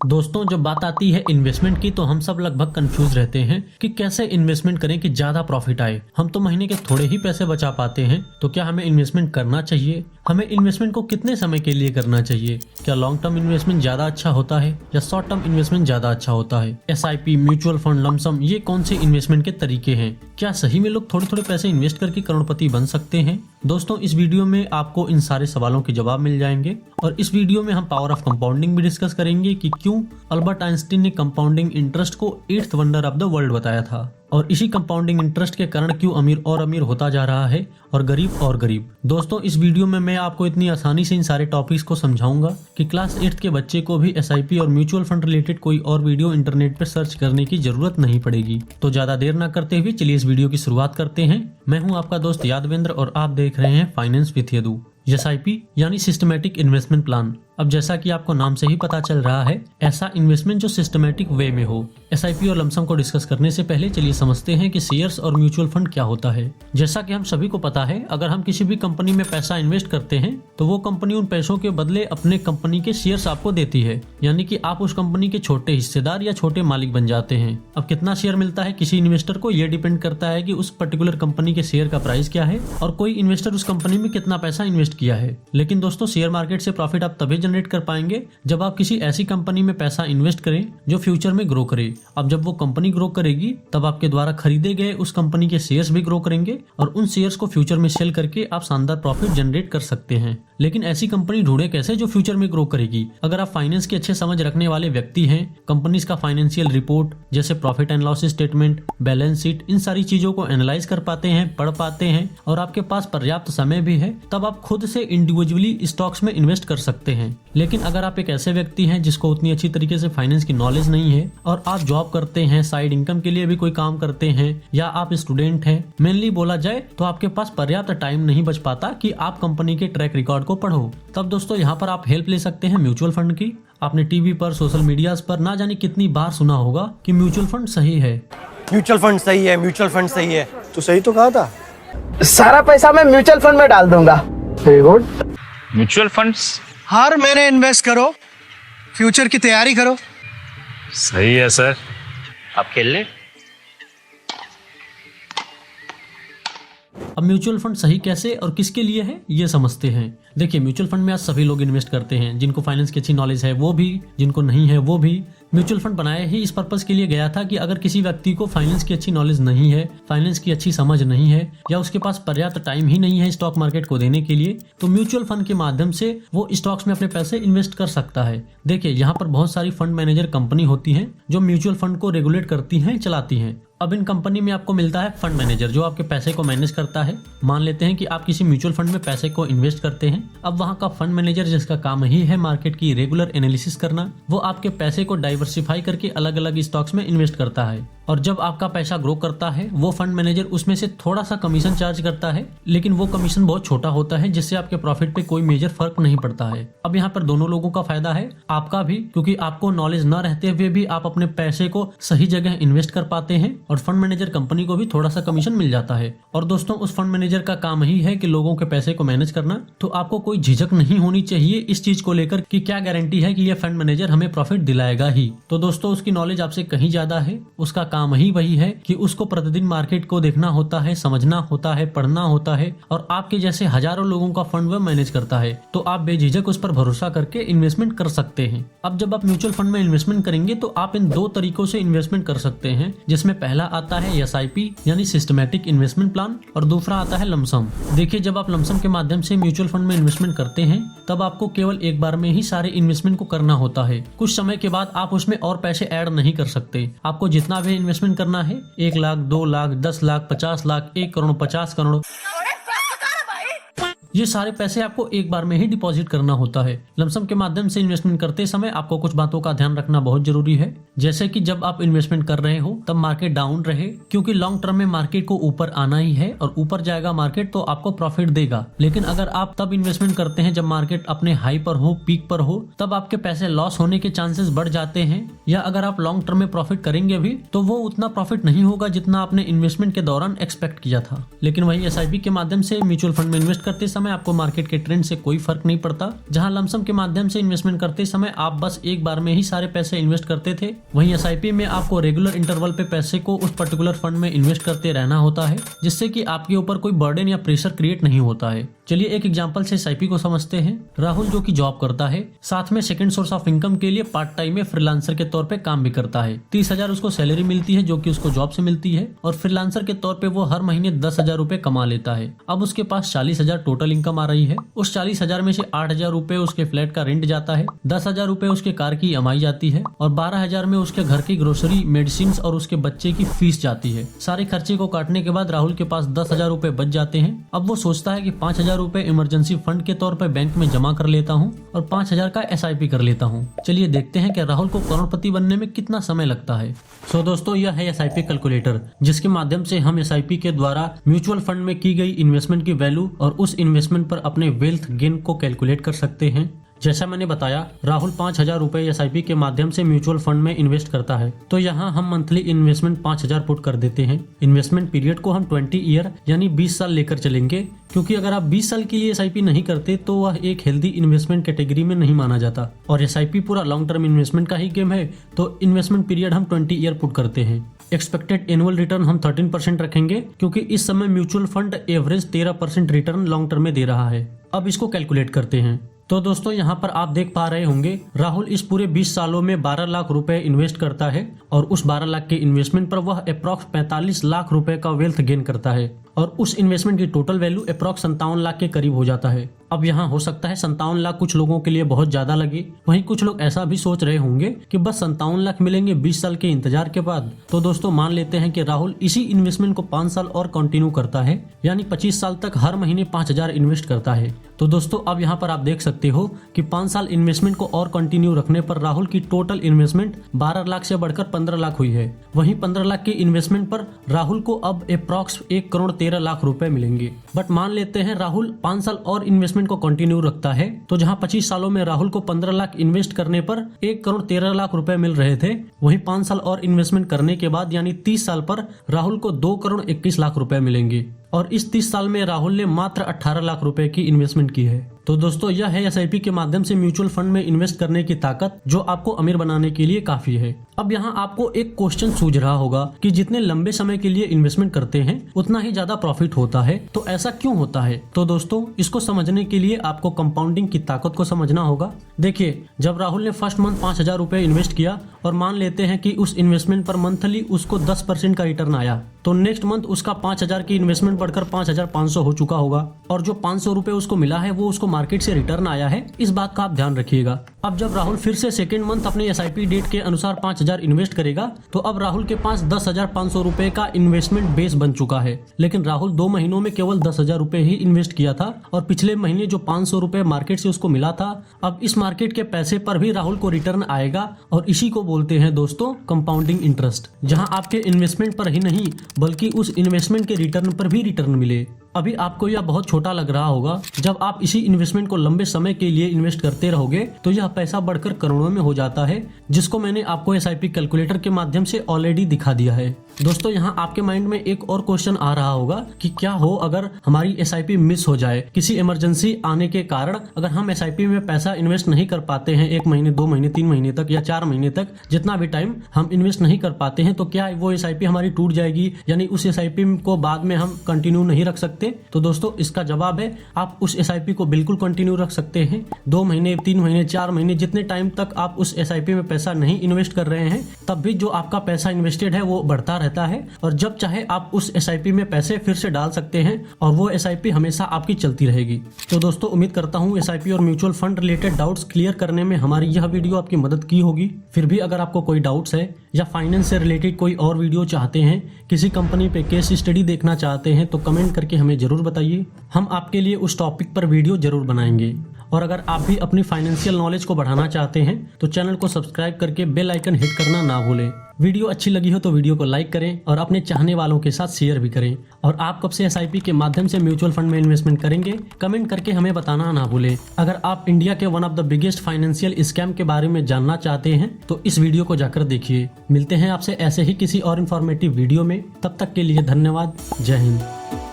दोस्तों, जब बात आती है इन्वेस्टमेंट की तो हम सब लगभग कंफ्यूज रहते हैं कि कैसे इन्वेस्टमेंट करें कि ज्यादा प्रॉफिट आए। हम तो महीने के थोड़े ही पैसे बचा पाते हैं, तो क्या हमें इन्वेस्टमेंट करना चाहिए? हमें इन्वेस्टमेंट को कितने समय के लिए करना चाहिए? क्या लॉन्ग टर्म इन्वेस्टमेंट ज्यादा अच्छा होता है या शॉर्ट टर्म इन्वेस्टमेंट ज्यादा अच्छा होता है? SIP, म्यूचुअल फंड, लमसम, ये कौन से इन्वेस्टमेंट के तरीके हैं? क्या सही में लोग थोड़े थोड़े पैसे इन्वेस्ट करके करोड़पति बन सकते हैं? दोस्तों, इस वीडियो में आपको इन सारे सवालों के जवाब मिल जाएंगे और इस वीडियो में हम पावर ऑफ कंपाउंडिंग भी डिस्कस करेंगे कि क्यों अल्बर्ट आइंस्टीन ने कंपाउंडिंग इंटरेस्ट को 8th wonder of the world बताया था और इसी कंपाउंडिंग इंटरेस्ट के कारण क्यों अमीर और अमीर होता जा रहा है और गरीब और गरीब। दोस्तों, इस वीडियो में मैं आपको इतनी आसानी से इन सारे टॉपिक्स को समझाऊंगा कि क्लास 8th के बच्चे को भी SIP और म्यूचुअल फंड रिलेटेड कोई और वीडियो इंटरनेट पर सर्च करने की जरूरत नहीं पड़ेगी। तो ज्यादा देर न करते हुए चलिए इस वीडियो की शुरुआत करते हैं। मैं हूं आपका दोस्त यादवेंद्र और आप देख रहे हैं फाइनेंस विथ यदु। SIP यानी सिस्टमैटिक इन्वेस्टमेंट प्लान। अब जैसा कि आपको नाम से ही पता चल रहा है, ऐसा इन्वेस्टमेंट जो सिस्टमैटिक वे में हो। SIP और लमसम को डिस्कस करने से पहले चलिए समझते हैं कि शेयर्स और म्यूचुअल फंड क्या होता है। जैसा कि हम सभी को पता है, अगर हम किसी भी कंपनी में पैसा इन्वेस्ट करते हैं तो वो कंपनी उन पैसों के बदले अपने कंपनी के शेयर्स आपको देती है, यानी कि आप उस कंपनी के छोटे हिस्सेदार या छोटे मालिक बन जाते हैं। अब कितना शेयर मिलता है किसी इन्वेस्टर को, यह डिपेंड करता है कि उस पर्टिकुलर कंपनी के शेयर का प्राइस क्या है और कोई इन्वेस्टर उस कंपनी में कितना पैसा इन्वेस्ट किया है। लेकिन दोस्तों, शेयर मार्केट से प्रॉफिट आप तभी जनरेट कर पाएंगे जब आप किसी ऐसी कंपनी में पैसा इन्वेस्ट करें जो फ्यूचर में ग्रो करे। अब जब वो कंपनी ग्रो करेगी तब आपके द्वारा खरीदे गए उस कंपनी के शेयर्स भी ग्रो करेंगे और उन शेयर्स को फ्यूचर में सेल करके आप शानदार प्रॉफिट जनरेट कर सकते हैं। लेकिन ऐसी कंपनी ढूंढे कैसे जो फ्यूचर में ग्रो करेगी? अगर आप फाइनेंस के अच्छे समझ रखने वाले व्यक्ति हैं, कंपनीज का फाइनेंशियल रिपोर्ट जैसे profit and loss statement, balance sheet, इन सारी चीजों को एनालाइज कर पाते हैं, पढ़ पाते हैं और आपके पास पर्याप्त समय भी है, तब आप खुद से इंडिविजुअली स्टॉक्स में इन्वेस्ट कर सकते हैं। लेकिन अगर आप एक ऐसे व्यक्ति हैं जिसको उतनी अच्छी तरीके से फाइनेंस की नॉलेज नहीं है और आप जॉब करते हैं, साइड इनकम के लिए भी कोई काम करते हैं या आप स्टूडेंट हैं, मेनली बोला जाए तो आपके पास पर्याप्त टाइम नहीं बच पाता कि आप कंपनी के ट्रैक रिकॉर्ड को पढ़ो, तब दोस्तों यहाँ पर आप हेल्प ले सकते हैं म्यूचुअल फंड की। आपने टीवी पर, सोशल मीडिया पर ना जाने कितनी बार सुना होगा कि म्यूचुअल फंड सही है, म्यूचुअल फंड सही है, म्यूचुअल फंड सही है। तो सही तो कहा था। सारा पैसा मैं म्यूचुअल फंड में डाल दूंगा। Very good. म्यूचुअल फंड्स हर महीने इन्वेस्ट करो, फ्यूचर की तैयारी करो। सही है सर। आप खेल ले। अब म्यूचुअल फंड सही कैसे और किसके लिए है ये समझते हैं। देखिए, म्यूचुअल फंड में आज सभी लोग इन्वेस्ट करते हैं, जिनको फाइनेंस की अच्छी नॉलेज है वो भी, जिनको नहीं है वो भी। म्यूचुअल फंड बनाया ही इस पर्पस के लिए गया था कि अगर किसी व्यक्ति को फाइनेंस की अच्छी नॉलेज नहीं है, फाइनेंस की अच्छी समझ नहीं है या उसके पास पर्याप्त टाइम ही नहीं है स्टॉक मार्केट को देने के लिए, तो म्यूचुअल फंड के माध्यम से वो स्टॉक्स में अपने पैसे इन्वेस्ट कर सकता है। देखिए, यहाँ पर बहुत सारी फंड मैनेजर कंपनी होती हैं जो म्यूचुअल फंड को रेगुलेट करती हैं, चलाती हैं। अब इन कंपनी में आपको मिलता है फंड मैनेजर जो आपके पैसे को मैनेज करता है। मान लेते हैं कि आप किसी म्यूचुअल फंड में पैसे को इन्वेस्ट करते हैं। अब वहाँ का फंड मैनेजर, जिसका काम ही है मार्केट की रेगुलर एनालिसिस करना, वो आपके पैसे को डाइवर्सिफाई करके अलग अलग स्टॉक्स में इन्वेस्ट करता है और जब आपका पैसा ग्रो करता है वो फंड मैनेजर उसमें से थोड़ा सा कमीशन चार्ज करता है, लेकिन वो कमीशन बहुत छोटा होता है जिससे आपके प्रॉफिट पे कोई मेजर फर्क नहीं पड़ता है। अब यहाँ पर दोनों लोगों का फायदा है, आपका भी, क्योंकि आपको नॉलेज न रहते हुए भी आप अपने पैसे को सही जगह इन्वेस्ट कर पाते हैं और फंड मैनेजर कंपनी को भी थोड़ा सा कमीशन मिल जाता है। और दोस्तों, उस फंड मैनेजर का काम ही है कि लोगों के पैसे को मैनेज करना, तो आपको कोई झिझक नहीं होनी चाहिए इस चीज को लेकर कि क्या गारंटी है कि ये फंड मैनेजर हमें प्रॉफिट दिलाएगा ही। तो दोस्तों, उसकी नॉलेज आपसे कहीं ज्यादा है, उसका काम ही वही है कि उसको प्रतिदिन मार्केट को देखना होता है, समझना होता है, पढ़ना होता है और आपके जैसे हजारों लोगों का फंड वह मैनेज करता है। तो आप बेझिझक उस पर भरोसा करके इन्वेस्टमेंट कर सकते हैं। अब जब आप म्यूचुअल फंड में इन्वेस्टमेंट करेंगे तो आप इन दो तरीकों से इन्वेस्टमेंट कर सकते हैं, जिसमें पहला आता है SIP यानी सिस्टमैटिक इन्वेस्टमेंट प्लान और दूसरा आता है लमसम। देखिए, जब आप लमसम के माध्यम से म्यूचुअल फंड में इन्वेस्टमेंट करते हैं तब आपको केवल एक बार में ही सारे इन्वेस्टमेंट को करना होता है। कुछ समय के बाद आप उसमें और पैसे ऐड नहीं कर सकते। आपको जितना भी इन्वेस्टमेंट करना है, 1 लाख, 2 लाख, 10 लाख, 50 लाख, 1 करोड़, 50 करोड़, ये सारे पैसे आपको एक बार में ही डिपॉजिट करना होता है। लमसम के माध्यम से इन्वेस्टमेंट करते समय आपको कुछ बातों का ध्यान रखना बहुत जरूरी है, जैसे कि जब आप इन्वेस्टमेंट कर रहे हो तब मार्केट डाउन रहे, क्योंकि लॉन्ग टर्म में मार्केट को ऊपर आना ही है और ऊपर जाएगा मार्केट तो आपको प्रॉफिट देगा। लेकिन अगर आप तब इन्वेस्टमेंट करते हैं जब मार्केट अपने हाई पर हो, पीक पर हो, तब आपके पैसे लॉस होने के चांसेस बढ़ जाते हैं। या अगर आप लॉन्ग टर्म में प्रॉफिट करेंगे भी तो वो उतना प्रॉफिट नहीं होगा जितना आपने इन्वेस्टमेंट के दौरान एक्सपेक्ट किया था। लेकिन वही SIP के माध्यम से म्यूचुअल फंड में इन्वेस्ट करते समय समय आपको मार्केट के ट्रेंड से कोई फर्क नहीं पड़ता। जहां लमसम के माध्यम से इन्वेस्टमेंट करते समय आप बस एक बार में ही सारे पैसे इन्वेस्ट करते थे, वहीं एसआईपी में आपको रेगुलर इंटरवल पे पैसे को उस पर्टिकुलर फंड में इन्वेस्ट करते रहना होता है, जिससे कि आपके ऊपर कोई बर्डन या प्रेशर क्रिएट नहीं होता है। चलिए एक एग्जांपल से एसआईपी को समझते हैं। राहुल जो कि जॉब करता है, साथ में सेकंड सोर्स ऑफ इनकम के लिए पार्ट टाइम में फ्रीलांसर के तौर पे काम भी करता है। 30,000 उसको सैलरी मिलती है जो कि उसको जॉब से मिलती है, और फ्रीलांसर के तौर पे वो हर महीने 10,000 रुपए कमा लेता है। अब उसके पास 40,000 टोटल इनकम आ रही है। उस 40,000 में से 8,000 रुपए उसके फ्लैट का रेंट जाता है, 10,000 रुपए उसके कार की ईएमआई जाती है, और 12,000 में उसके घर की ग्रोसरी, मेडिसिन और उसके बच्चे की फीस जाती है। सारे खर्चे को काटने के बाद राहुल के पास 10,000 रुपए बच जाते हैं। अब वो सोचता है कि 5,000 रुपए इमरजेंसी फंड के तौर पर बैंक में जमा कर लेता हूँ और 5,000 का एसआईपी कर लेता हूँ। चलिए देखते हैं कि राहुल को करोड़पति बनने में कितना समय लगता है। सो दोस्तों, यह है एसआईपी कैलकुलेटर, जिसके माध्यम से हम एसआईपी के द्वारा म्यूचुअल फंड में की गई इन्वेस्टमेंट की वैल्यू और उस इन्वेस्टमेंट पर अपने वेल्थ गेन को कैलकुलेट कर सकते हैं। जैसा मैंने बताया, राहुल 5,000 रुपए एसआईपी के माध्यम से म्यूचुअल फंड में इन्वेस्ट करता है, तो यहाँ हम मंथली इन्वेस्टमेंट 5,000 पुट कर देते हैं। इन्वेस्टमेंट पीरियड को हम 20 ईयर यानी 20 साल लेकर चलेंगे, क्योंकि अगर आप 20 साल के लिए एसआईपी नहीं करते तो वह एक हेल्दी इन्वेस्टमेंट कैटेगरी में नहीं माना जाता, और एसआईपी पूरा लॉन्ग टर्म इन्वेस्टमेंट का ही गेम है, तो इन्वेस्टमेंट पीरियड हम 20 ईयर पुट करते हैं। एक्सपेक्टेड एनुअल रिटर्न हम 13% रखेंगे, क्योंकि इस समय mutual fund average 13% return long term में दे रहा है। अब इसको कैलकुलेट करते हैं। तो दोस्तों, यहाँ पर आप देख पा रहे होंगे, राहुल इस पूरे 20 सालों में 12 लाख रुपए इन्वेस्ट करता है, और उस 12 लाख के इन्वेस्टमेंट पर वह अप्रॉक्स 45 लाख रुपए का वेल्थ गेन करता है, और उस इन्वेस्टमेंट की टोटल वैल्यू अप्रॉक्स 57 लाख के करीब हो जाता है। अब यहाँ हो सकता है 57 लाख कुछ लोगों के लिए बहुत ज्यादा लगे, वहीं कुछ लोग ऐसा भी सोच रहे होंगे कि बस 57 लाख मिलेंगे 20 साल के इंतजार के बाद। तो दोस्तों, मान लेते हैं कि राहुल इसी इन्वेस्टमेंट को 5 साल और कंटिन्यू करता है, यानी 25 साल तक हर महीने 5,000 इन्वेस्ट करता है। तो दोस्तों, अब यहाँ पर आप देख सकते हो कि 5 साल इन्वेस्टमेंट को और कंटिन्यू रखने पर राहुल की टोटल इन्वेस्टमेंट 12 लाख से बढ़कर 15 लाख हुई है। वहीं 15 लाख की इन्वेस्टमेंट पर राहुल को अब अप्रॉक्स 1 करोड़ 13 लाख रुपए मिलेंगे। बट मान लेते हैं राहुल 5 साल और इन्वेस्टमेंट को कंटिन्यू रखता है, तो जहां 25 सालों में राहुल को 15 लाख इन्वेस्ट करने पर 1 करोड़ 13 लाख रुपए मिल रहे थे, वहीं 5 साल और इन्वेस्टमेंट करने के बाद यानी 30 साल पर राहुल को 2 करोड़ 21 लाख रुपए मिलेंगे। और इस 30 साल में राहुल ने मात्र 18 लाख रुपए की इन्वेस्टमेंट की है। तो दोस्तों, यह है एसआईपी के माध्यम से म्यूचुअल फंड में इन्वेस्ट करने की ताकत, जो आपको अमीर बनाने के लिए काफी है। अब यहाँ आपको एक क्वेश्चन सूझ रहा होगा कि जितने लंबे समय के लिए इन्वेस्टमेंट करते हैं उतना ही ज्यादा प्रॉफिट होता है, तो ऐसा क्यों होता है? तो दोस्तों, इसको समझने के लिए आपको कंपाउंडिंग की ताकत को समझना होगा। देखिए, जब राहुल ने फर्स्ट मंथ 5,000 रुपए इन्वेस्ट किया, और मान लेते हैं कि उस इन्वेस्टमेंट पर मंथली उसको 10% का रिटर्न आया, तो नेक्स्ट मंथ उसका 5,000 की इन्वेस्टमेंट बढ़कर 5,500 हो चुका होगा, और जो 500 रुपए उसको मिला है वो उसको मार्केट से रिटर्न आया है। इस बात का आप ध्यान रखिएगा। अब जब राहुल फिर से सेकेंड मंथ अपने एसआईपी डेट के अनुसार 5,000 इन्वेस्ट करेगा, तो अब राहुल के पास 10,500 रुपए का इन्वेस्टमेंट बेस बन चुका है। लेकिन राहुल 2 महीनों में केवल 10,000 रुपए ही इन्वेस्ट किया था, और पिछले महीने जो 500 रुपए मार्केट से उसको मिला था, अब इस मार्केट के पैसे पर भी राहुल को रिटर्न आएगा, और इसी को बोलते हैं दोस्तों कंपाउंडिंग इंटरेस्ट, जहां आपके इन्वेस्टमेंट पर ही नहीं बल्कि उस इन्वेस्टमेंट के रिटर्न पर भी रिटर्न मिले। अभी आपको यह बहुत छोटा लग रहा होगा, जब आप इसी इन्वेस्टमेंट को लंबे समय के लिए इन्वेस्ट करते रहोगे तो यह पैसा बढ़कर करोड़ों में हो जाता है, जिसको मैंने आपको एसआईपी कैलकुलेटर के माध्यम से ऑलरेडी दिखा दिया है। दोस्तों, यहाँ आपके माइंड में एक और क्वेश्चन आ रहा होगा कि क्या हो अगर हमारी एसआईपी मिस हो जाए, किसी इमरजेंसी आने के कारण अगर हम एसआईपी में पैसा इन्वेस्ट नहीं कर पाते हैं 1 महीने, 2 महीने, 3 महीने तक या 4 महीने तक, जितना भी टाइम हम इन्वेस्ट नहीं कर पाते हैं, तो क्या वो एसआईपी हमारी टूट जाएगी, यानी उस एसआईपी को बाद में हम कंटिन्यू नहीं रख सकते? तो दोस्तों, इसका जवाब है आप उस एसआईपी को बिल्कुल कंटिन्यू रख सकते हैं। 2 महीने, 3 महीने, 4 महीने, जितने टाइम तक आप उस एसआईपी में पैसा नहीं इन्वेस्ट कर रहे हैं, तब भी जो आपका पैसा इन्वेस्टेड है वो बढ़ता रहता है, और जब चाहे आप उस एसआईपी में पैसे फिर से डाल सकते हैं, और वो एसआईपी हमेशा आपकी चलती रहेगी। तो दोस्तों, उम्मीद करता हूँ एसआईपी और mutual fund related doubts clear करने में हमारी यह वीडियो आपकी मदद की होगी। फिर भी अगर आपको कोई डाउट्स है या फाइनेंस से रिलेटेड कोई और वीडियो चाहते हैं, किसी कंपनी पे केस स्टडी देखना चाहते हैं, तो कमेंट करके हमें जरूर बताइए, हम आपके लिए उस टॉपिक पर वीडियो जरूर बनाएंगे। और अगर आप भी अपनी फाइनेंशियल नॉलेज को बढ़ाना चाहते हैं तो चैनल को सब्सक्राइब करके बेल आइकन हिट करना ना भूलें। वीडियो अच्छी लगी हो तो वीडियो को लाइक करें और अपने चाहने वालों के साथ शेयर भी करें। और आप कब से एसआईपी के माध्यम से म्यूचुअल फंड में इन्वेस्टमेंट करेंगे, कमेंट करके हमें बताना ना भूलें। अगर आप इंडिया के one of the biggest financial scam के बारे में जानना चाहते हैं तो इस वीडियो को जाकर देखिए। मिलते हैं आपसे ऐसे ही किसी और इन्फॉर्मेटिव वीडियो में, तब तक के लिए धन्यवाद। जय हिंद।